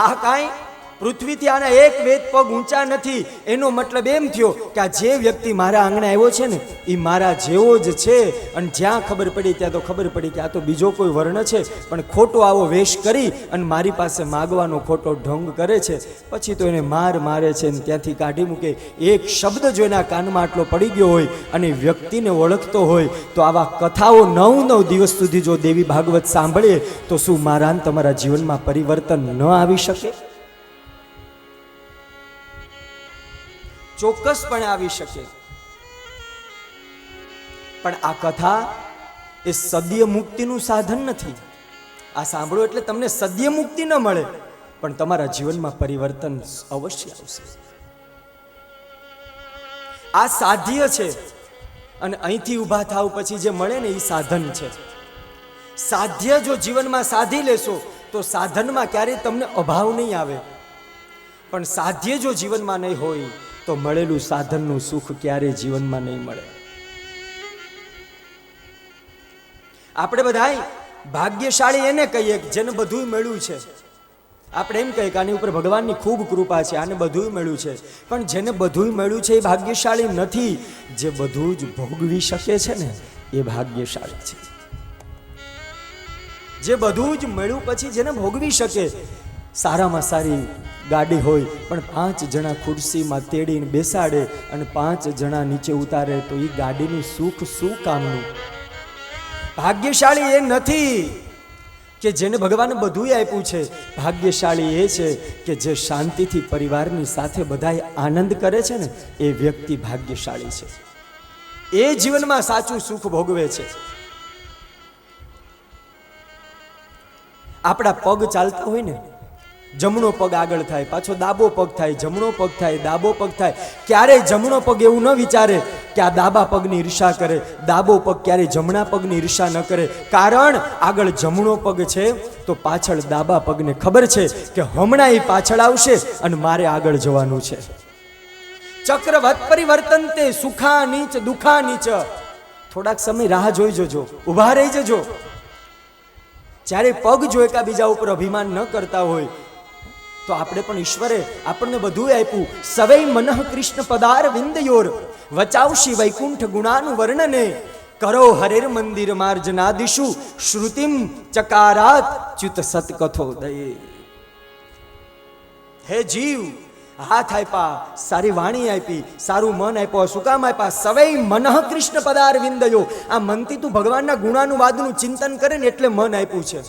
આ કાંઈ પૃથ્વીથી આના એક વેત પગ ઊંચા નથી, એનો મતલબ એમ થયો કે આ જે વ્યક્તિ મારા આંગણે આવ્યો છે ને એ મારા જેવો જ છે. અને જ્યાં ખબર પડી ત્યાં તો ખબર પડી કે આ તો બીજો કોઈ વર્ણ છે, પણ ખોટો આવો વેશ કરી અને મારી પાસે માગવાનો ખોટો ઢોંગ કરે છે. પછી તો એને મારે છે ને ત્યાંથી કાઢી મૂકે. એક શબ્દ જો એના કાનમાં આટલો પડી ગયો હોય અને વ્યક્તિને ઓળખતો હોય તો આવા કથાઓ 9 દિવસ સુધી જો દેવી ભાગવત સાંભળીએ તો શું મારા તમારા જીવનમાં પરિવર્તન ન આવી શકે? ચોક્કસપણે આવી શકે. પણ આ કથા એ સદ્ય મુક્તિનું સાધન નથી. આ સાંભળો એટલે તમને સદ્ય મુક્તિ ન મળે, પણ તમારા જીવનમાં પરિવર્તન અવશ્ય આવશે. આ સાધ્ય છે અને અહીંથી ઊભા થાવ પછી જે મળે ને એ સાધન છે. સાધ્ય જો જીવનમાં સાધી લેશો તો સાધનમાં ક્યારેય તમને અભાવ નહીં આવે, પણ સાધ્ય જો જીવનમાં નહીં હોય તો મળેલું સાધનનું સુખ ક્યારેય જીવનમાં નહીં મળે. આપણે બધાય ભાગ્યશાળી એને કહીએ કે જેને બધું મળ્યું છે. આપણે એમ કહીએ કે આની ઉપર ભગવાનની ખૂબ કૃપા છે, આને બધું મળ્યું છે, પણ જેને બધું મળ્યું છે એ ભાગ્યશાળી નથી. જે બધું જ ભોગવી શકે છે ને એ ભાગ્યશાળી છે. જે બધું જ મળ્યું પછી જેને ભોગવી શકે, સારામાં સારી ગાડી હોય પણ 5 જણા ખુરશીમાં તેડીને બેસાડે અને 5 જણા નીચે ઉતારે તો એ ગાડીનું સુખ શું કામનું? ભાગ્યશાળી એ નથી કે જેને ભગવાને બધું આપ્યું છે. ભાગ્યશાળી એ છે કે જે શાંતિથી પરિવારની સાથે બધાય આનંદ કરે છે ને એ વ્યક્તિ ભાગ્યશાળી છે. એ જીવનમાં સાચું સુખ ભોગવે છે. આપણા પગ ચાલતા હોય ને, જમણો પગ આગળ થાય, પાછો ડાબો પગ થાય, જમણો પગ થાય, ડાબો પગ થાય. ક્યારેય જમણો પગ એવું ન વિચારે કે આ ડાબા પગની ઈર્ષા કરે, ડાબો પગ ક્યારેય જમણા પગની ઈર્ષા ન કરે. કારણ આગળ જમણો પગ છે તો પાછળ ડાબા પગને ખબર છે કે હમણાં એ પાછળ આવશે અને મારે આગળ જવાનું છે. ચક્રવત પરિવર્તન તે સુખા નીચ દુખા નીચ. થોડાક સમય રાહ જોઈ જજો, ઊભા રહી જજો. જ્યારે પગ જો એકાબીજા ઉપર અભિમાન ન કરતા હોય તો આપણે પણ ઈશ્વરે આપણને બધું આપ્યું. સવૈ મનઃ કૃષ્ણ પદાર વિંદયોર વચાવશી વૈકુંઠ ગુણાનું વર્ણને કરો હરેર મંદિર માર્જનાદિશુ શ્રુતિમ ચકારાત ચ્યુત સતકથો દયે. હે જીવ, હાથ આપ્યા, સારી વાણી આપી, સારું મન આપ્યું, શું કામ આપ્યા? સવૈ મનઃ કૃષ્ણ પદાર વિંદયો. આ મનથી તું ભગવાનના ગુણાનુવાદનું ચિંતન કરે ને એટલે મન આપ્યું છે.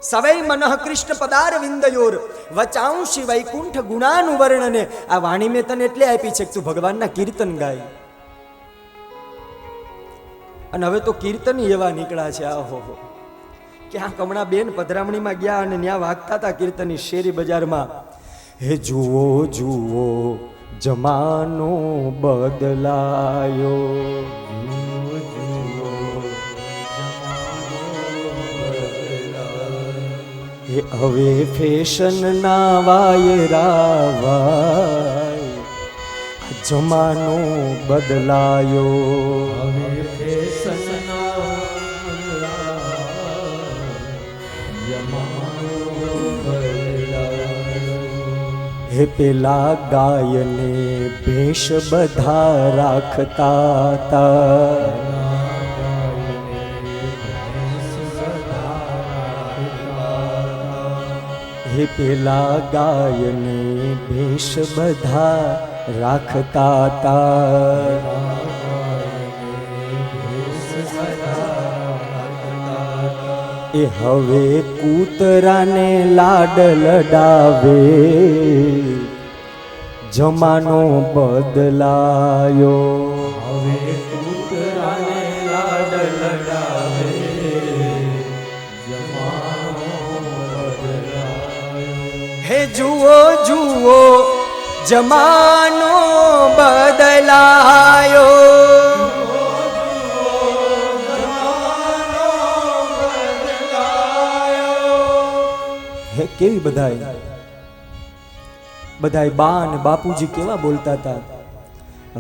સવૈ મનઃ કૃષ્ણ પદાર વિંદયોર વચાંશી વૈકુંઠ ગુણાનું વર્ણને. આ વાણી મેં તને એટલે આપી છે કે તું ભગવાનના કીર્તન ગાય. અને હવે તો કીર્તન એવા નીકળ્યા છે. આહો ક્યાં કમણા બેન પધરામણીમાં ગયા અને ત્યાં વાગતા હતા કીર્તની શેરી બજારમાં. હે જુઓ જુઓ જમાનો બદલાયો, હે હવે ફેશન ના વાયરા વાય, જમાનો બદલાયો. હવે ફેશનના જમાનો બદલાયો. હે પેલા ગાયને ભેષ બધા રાખતા તા, હે હે પેલા ગાયને ભેષ બધા રાખતા તા, એ હવે કૂતરાને લાડ લડાવે, જમાનો બદલાયો. હવે કૂતરાને લાડ લડાવે, જમાનો બદલાયો. હે જુઓ જુઓ જમાનો બદલાયો. હે કેવી બધાય બા અને બાપુજી કેવા બોલતા હતા.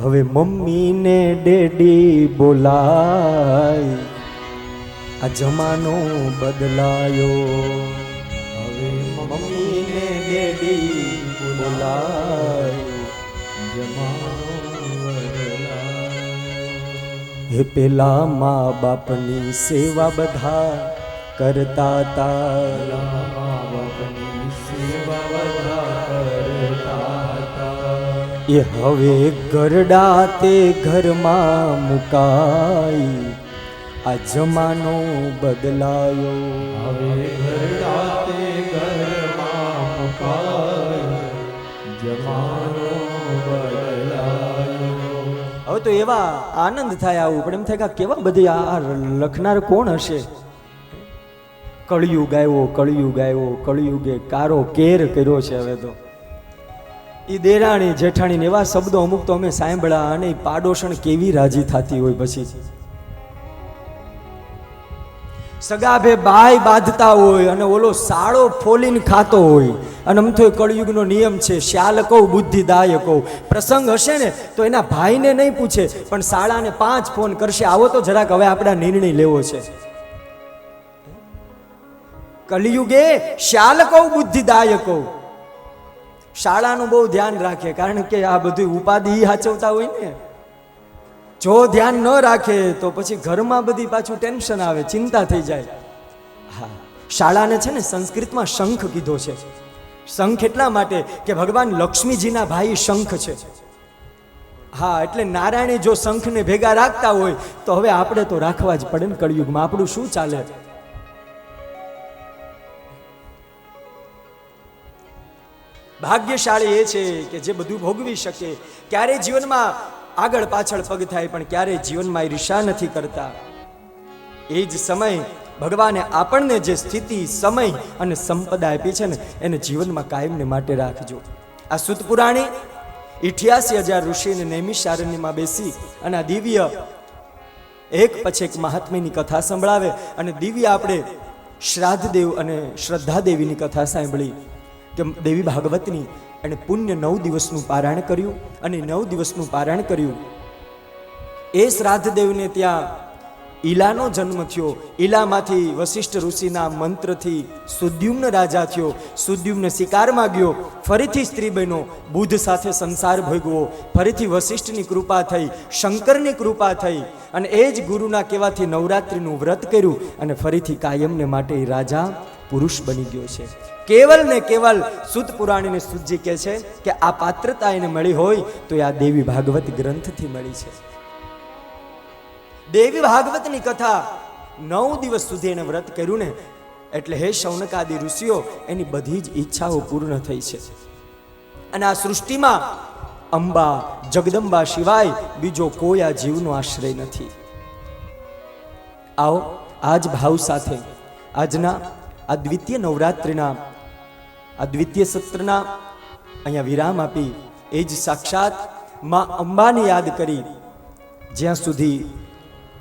હવે મમ્મી ને ડેડી બોલાય, આ જમાનો બદલાયો. હવે મમ્મી ને ડેડી બોલાય, જમાનો બદલાયો. હે પેલા મા બાપની સેવા બધા કરતા તા, એ હવે ગરડા તે ઘરમાં મુકાઈ, આ જમાનો બદલાયો. હવે ઘરડા તે ઘરમાં મુકાય, જમાનો બદલાયો. હવે તો એવા આનંદ થાય આવું પણ એમ થાય કે કેવા બધી આ લખનાર કોણ હશે. કળિયુગ આવ્યો, કળિયુગ આવ્યો, કળિયુગે કારો કેર કર્યો છે. હવે તો એ દેરાણી જેઠાણી એવા શબ્દો અમુક તો અમે સાંભળ્યા, અને પાડોશણ કેવી રાજી થતી હોય. પછી સગાભે બાય બાંધતા હોય અને ઓલો સાળો ફોલીને ખાતો હોય. અને આમ તો કળિયુગનો નિયમ છે, શ્યાલ કહું બુદ્ધિદાય કહું. પ્રસંગ હશે ને તો એના ભાઈને નહીં પૂછે પણ સાળાને 5 ફોન કરશે, આવો તો જરાક હવે આપણા નિર્ણય લેવો છે. કલિયુગે શ્યાલ કહું બુદ્ધિદાય કહું. શાળાનું બહુ ધ્યાન રાખે, કારણ કે આ બધું ઉપાધિ હાચવતા હોય ને. જો ધ્યાન ન રાખે તો પછી ઘરમાં બધી પાછું ટેન્શન આવે, ચિંતા થઈ જાય. હા, શાળાને છે ને સંસ્કૃતમાં શંખ કીધો છે. શંખ એટલા માટે કે ભગવાન લક્ષ્મીજીના ભાઈ શંખ છે. હા, એટલે નારાયણે જો શંખને ભેગા રાખતા હોય તો હવે આપણે તો રાખવા જ પડે ને. કળિયુગમાં આપણું શું ચાલે? ભાગ્યશાળી એ છે કે જે બધું ભોગવી શકે, ક્યારે જીવનમાં આગળ પાછળ પગ થાય પણ ક્યારે જીવનમાં ઈર્ષા નથી કરતા. એ જ સમય ભગવાને આપણને જે સ્થિતિ, સમય અને સંપદા આપી છે ને એને જીવનમાં કાયમને માટે રાખજો. આ સુત પુરાણી 88,000 ઋષિને નૈમિષારણ્યમાં બેસી અને આ દિવ્ય એક પછી એક મહાત્મ્યની કથા સંભળાવે. અને દિવ્ય આપણે શ્રાદ્ધદેવ અને શ્રદ્ધાદેવીની કથા સાંભળી કે દેવી ભાગવતની એને પુણ્ય 9 દિવસનું પારાયણ કર્યું. અને 9 દિવસનું પારાયણ કર્યું એ શ્રાદ્ધદેવને ત્યાં ઈલાનો જન્મ થયો. ઈલામાંથી વશિષ્ઠ ઋષિના મંત્રથી સુદ્યુમ્ન રાજા થયો. સુદ્યુમ્ન શિકારમાં ગયો, ફરીથી સ્ત્રી બન્યો, બુધ સાથે સંસાર ભોગવો, ફરીથી વશિષ્ઠની કૃપા થઈ, શંકરની કૃપા થઈ, અને એ જ ગુરુના કહેવાથી નવરાત્રિનું વ્રત કર્યું અને ફરીથી કાયમને માટે એ રાજા પુરુષ બની ગયો છે. કેવલ ને કેવલ સુત પુરાણીને સુતજી કહે છે કે આ પાત્રતા એને મળી હોય તો એ આ દેવી ભાગવત ગ્રંથથી મળી છે. દેવી ભાગવતની કથા 9 દિવસ સુધી એને વ્રત કર્યું ને એટલે હે શૌનકાદી ઋષિઓ, એની બધી જ ઈચ્છાઓ પૂર્ણ થઈ છે. અને આ સૃષ્ટિમાં અંબા જગદંબા સિવાય બીજો કોઈ આ જીવનો આશ્રય નથી. આવો આજ ભાવ સાથે આજના આ દ્વિતીય નવરાત્રિના આ દ્વિતીય સત્રના અહીંયા વિરામ આપી એ જ સાક્ષાત માં અંબાને યાદ કરી. જ્યાં સુધી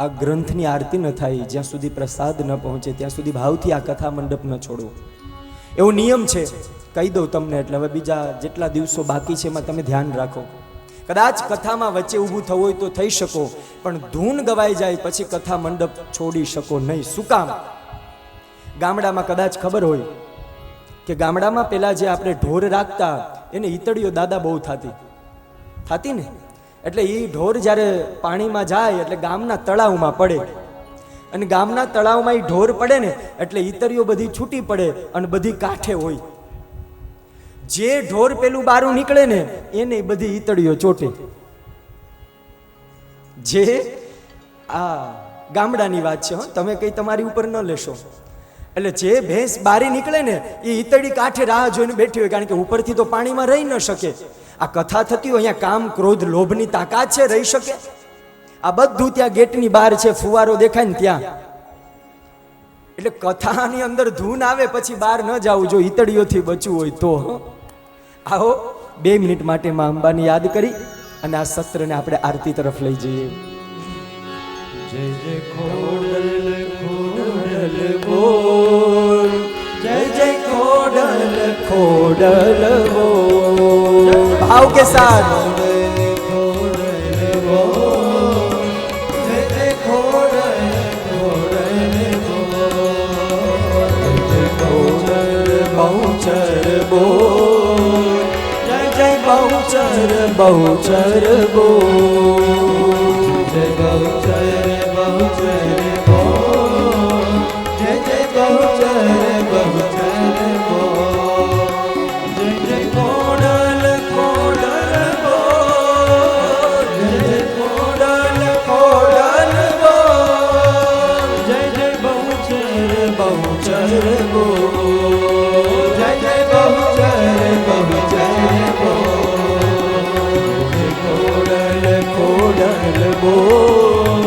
આ ગ્રંથની આરતી ન થાય, જ્યાં સુધી પ્રસાદ ન પહોંચે ત્યાં સુધી ભાવથી આ કથા મંડપ ન છોડો, એવો નિયમ છે. કહી દઉં તમને, એટલે હવે બીજા જેટલા દિવસો બાકી છે એમાં તમે ધ્યાન રાખો. કદાચ કથામાં વચ્ચે ઊભું થવું હોય તો થઈ શકો, પણ ધૂન ગવાઈ જાય પછી કથા મંડપ છોડી શકો નહીં. શું કામ? ગામડામાં કદાચ ખબર હોય કે ગામડામાં પેલા જે આપણે ઢોર રાખતા એને ઈતળીઓ દાદા બહુ થતી ને, એટલે એ ઢોર જ્યારે પાણીમાં જાય એટલે ગામના તળાવમાં પડે, અને ગામના તળાવમાં એ ઢોર પડે ને એટલે ઈતળીઓ બધી છૂટી પડે અને બધી કાંઠે હોય. જે ઢોર પેલું બારું નીકળે ને એને બધી ઈતળીઓ ચોટે. જે આ ગામડાની વાત છે, તમે કઈ તમારી ઉપર ન લેશો. એટલે જે ભેંસ બારી નીકળે ને એ ઈતળી કાંઠે રાહ જોઈને બેઠી હોય, કારણ કે ઉપરથી તો પાણીમાં રહી ન શકે. આ કથા થતી હોય, અહીંયા કામ ક્રોધ લોભની તાકાત છે, રહી શકે? આ બધું ત્યાં ગેટની બહાર છે, ફુવારો દેખાય ને ત્યાં. એટલે કથાની અંદર ધૂન આવે પછી બહાર ન જવું, જો ઈતળીઓથી બચવું હોય તો. આવો 2 મિનિટ માટે માં અંબાને યાદ કરી અને આ સત્રને આપણે આરતી તરફ લઈ જઈએ. જય જય ખોડલ ખોડલ બોલ, જય જય ખોડલ ખોડલ બોલ, ભાવ કે સાથ ખોડલ બોલ, જય જય ખોડલ ખોડલ બોલ, જય ખોડલ બહુચર બોલ, જય જય બહુચર બહુચર બોલ, જય બહુચર બહુચર બોલ, જય જય બહુચર બહુચર બોલ, જય જય ખોડલ ખોડલ બોલ, જય જય ખોડલ ખોડલ બોલ, જય જય બહુચર બહુચર બોલ, જય જય બહુચર બહુચર બોલ, ખોડલ ખોડલ બોલ,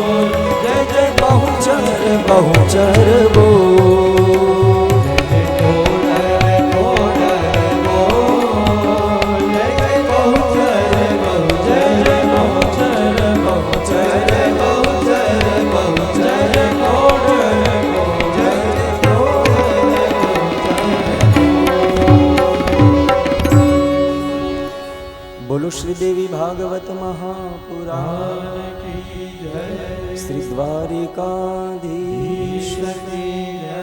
જય જય બહુચર બહુચર બોલ, જય ખોડલ ખોડલ બોલ, જય જય બહુચર બહુચર બહુચર બહુચર બહુચર બહુચર બોલો શ્રીદેવી ભાગવત મહાપુરાણ કી જય, શ્રી દ્વારિકાધીશ્વર કી જય,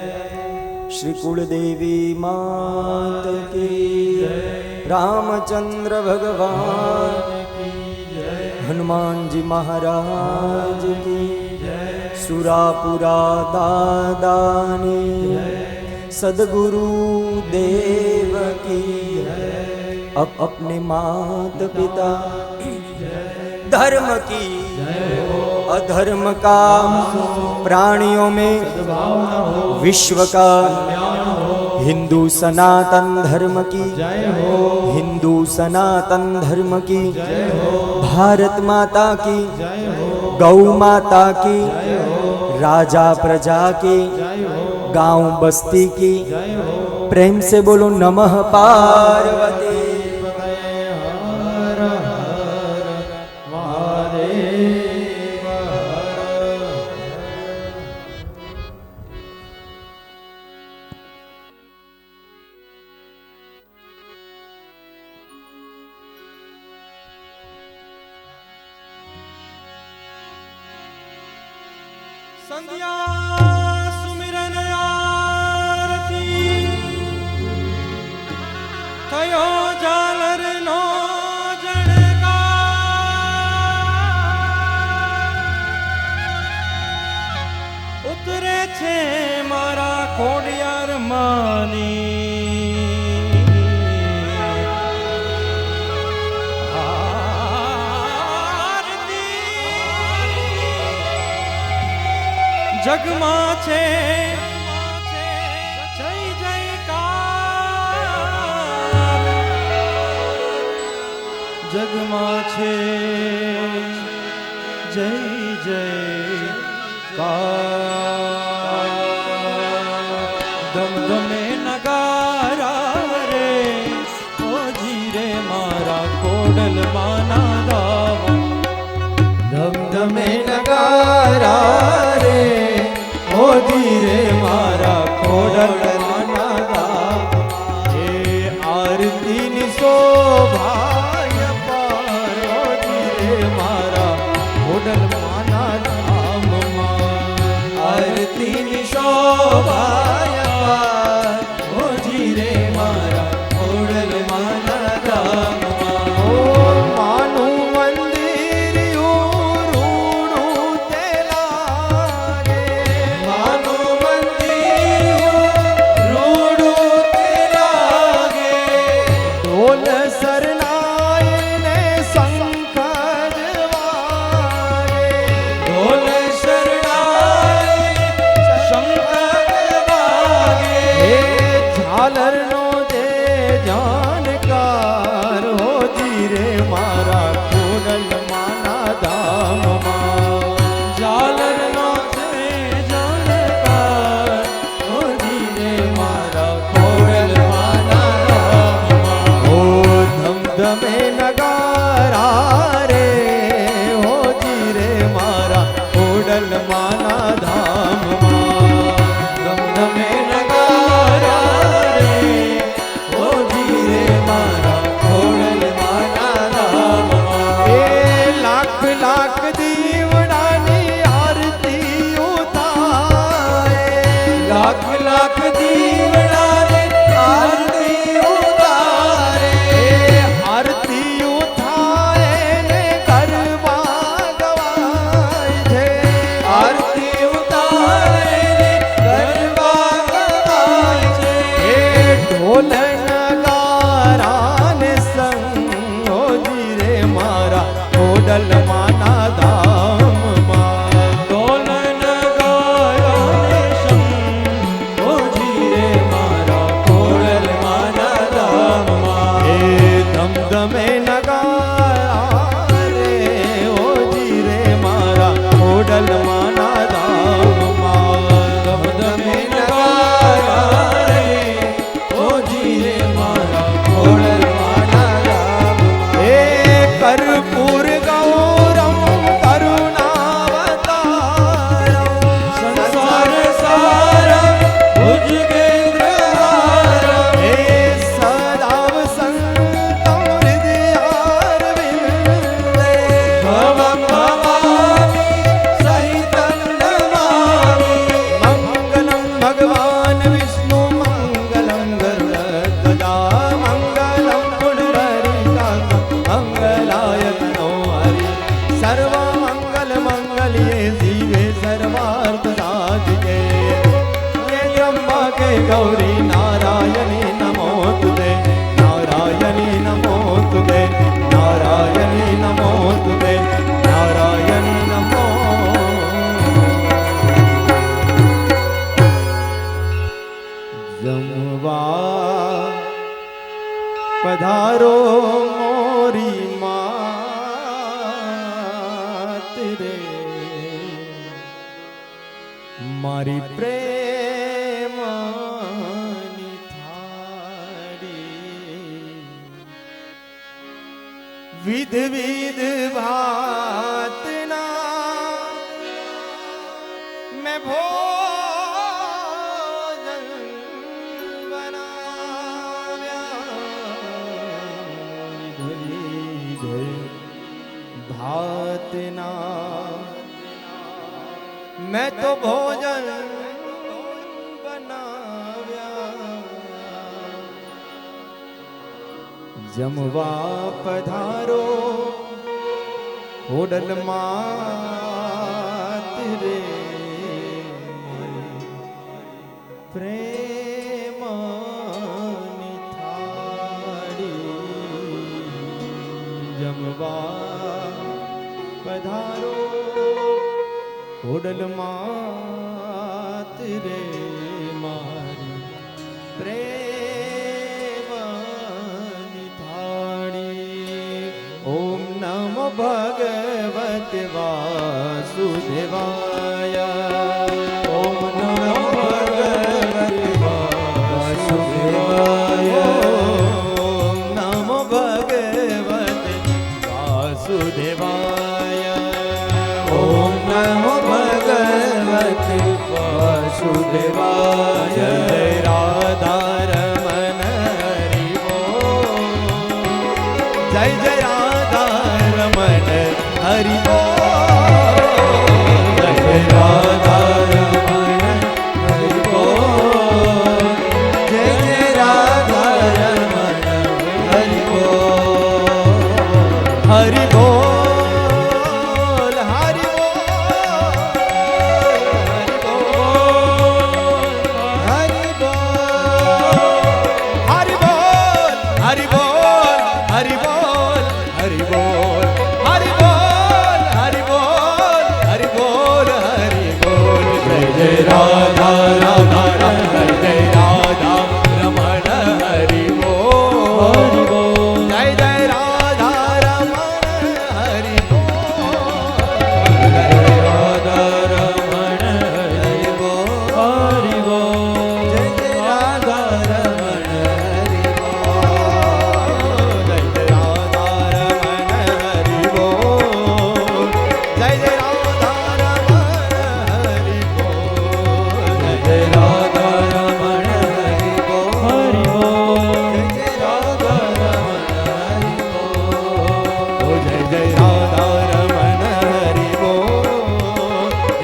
શ્રી કુળદેવી માત કી જય, રામચંદ્ર ભગવાન કી જય, હનુમાનજી મહારાજ કી જય, સુરાપુરા દાદાની સદગુરુ દેવ કી अपने मात पिता धर्म की अधर्म का प्राणियों में विश्व का हिंदू सनातन धर्म की हिंदू सनातन धर्म की भारत माता की गौ माता की राजा प्रजा की गांव बस्ती की प्रेम से बोलो नमः पार्वती। संध्या सुमिरन आरती थयो झालर नो जणकार उतरे छे मारा खोडियार मानी जगमा छे जय जयकार जगमा छे जय जयकार दमदमे नगारा रे ओ जीरे मारा कोडल माना दावा दमदमे नगारा रे ओ धीरे मारा खोडल माना दावा हे आरती नि शोभाय पार ओ धीरे मारा खोडल माना धाम आरती नि शोभाय पार ओ धीरे मारा खोडल माना धाम ओ मानु मंदिर ધમે નગારા રે હોજી રે મારા ખોડલ માના ધામમાં ધમે નગારા રે હોજી રે મારા ખોડલ માના ધામમાં એ લાખ લાખ દીવડાની આરતી ઉતારે લાખ લાખ દીવડાની આરતી ઉતારે આરતી ઉઠાય ને ગરબા ગવાય છે આરતી ઉતારે ને ગરબા ગવાય છે એ ઢોલ નગારા ને સંગ હોજી રે મારા ખોડલ માના ધામમાં ઢોલ નગારા ને સંગ હોજી રે મારા ખોડલ માના ધામમાં એ ધમધમે નગારા રે હોજી રે મારા ખોડલ માના ધામમાં ધમધમે નગારા રે હોજી રે મારા ખોડલ માના ધામમાં એ કર્પૂર ગૌરમ કરુણાવતારમ સંસાર સારમ ભુજગેન્દ્રહારમ હે સદાવ સંતમ હૃદયારવિંદે ભવમ ભવામી સહિતમ નમામિ મંગલમ ભગવાન વિષ્ણુ મંગલમ ગરુડધજા મંગલમ પુંડરીકાક્ષ મંગલાય તનો હરિ સર્વ મંગલ મંગલ્યે જીવે સર્વાર્થ સાધિકે ये त्र्यंबके गौरी नारायणी नमोस्तुते नारायणी नमोस्तुते नारायणी नमोस्तुते नारायणी नमो जमवा पधारो मोरी मात रे મારી પ્રેમની થાળી વિધ વિધ ભાતના મેં ભોજન બનાવ્યા વિધ ભાતના मैं तो भोजन बनाव्या जमवा पधारो होडल मात रे प्रेमनी थाળી जमवा पधारो હોડલ માત રે મારી પ્રેમની થાળી ઓમ નમો ભગવતે વાસુદેવાય ઓમ નમો ભગવતે વાસુદેવાય ઓમ નમો ભગવતે વાસુદેવાય ઓમ નમો ભગવતે વાસુદેવાય જય રાધા રમણ હરિ બોલ જય જય રાધા રમણ હરિ બોલ જય રાધા રમણ હરિ બોલ જય જય રાધા રમણ હરિ બોલ હરિ બોલ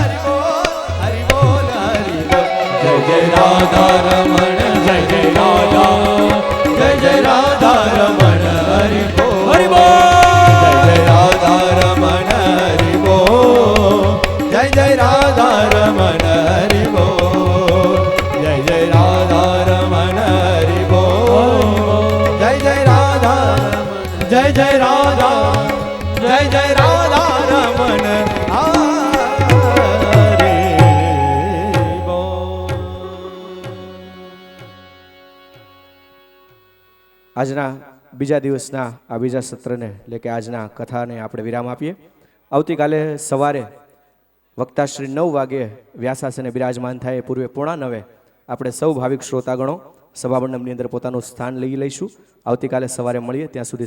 હરિ બોલ હરિ બોલ હરિ બોલ જય જય રાધા રમણ જય જય રાધા જય જય રાધા રમણ હરિ બોલ હરિ બોલ જય જય રાધા રમણ હરિ બોલ જય જય રાધા રમણ હરિ બોલ જય જય રાધા રમણ હરિ બોલ જય જય રાધા જય જય રાધા જય જય રાધા રમણ હરિ બોલ. આજના બીજા દિવસના આ બીજા સત્રને એટલે કે આજના કથાને આપણે વિરામ આપીએ. આવતીકાલે સવારે વક્તા શ્રી 9 વાગ્યે વ્યાસાસને બિરાજમાન થાય એ પૂર્વે 8:45 આપણે સૌ ભાવિક શ્રોતાગણો સભામંડપની અંદર પોતાનું સ્થાન લઈ લઈશું. આવતીકાલે સવારે મળીએ. ત્યાં સુધી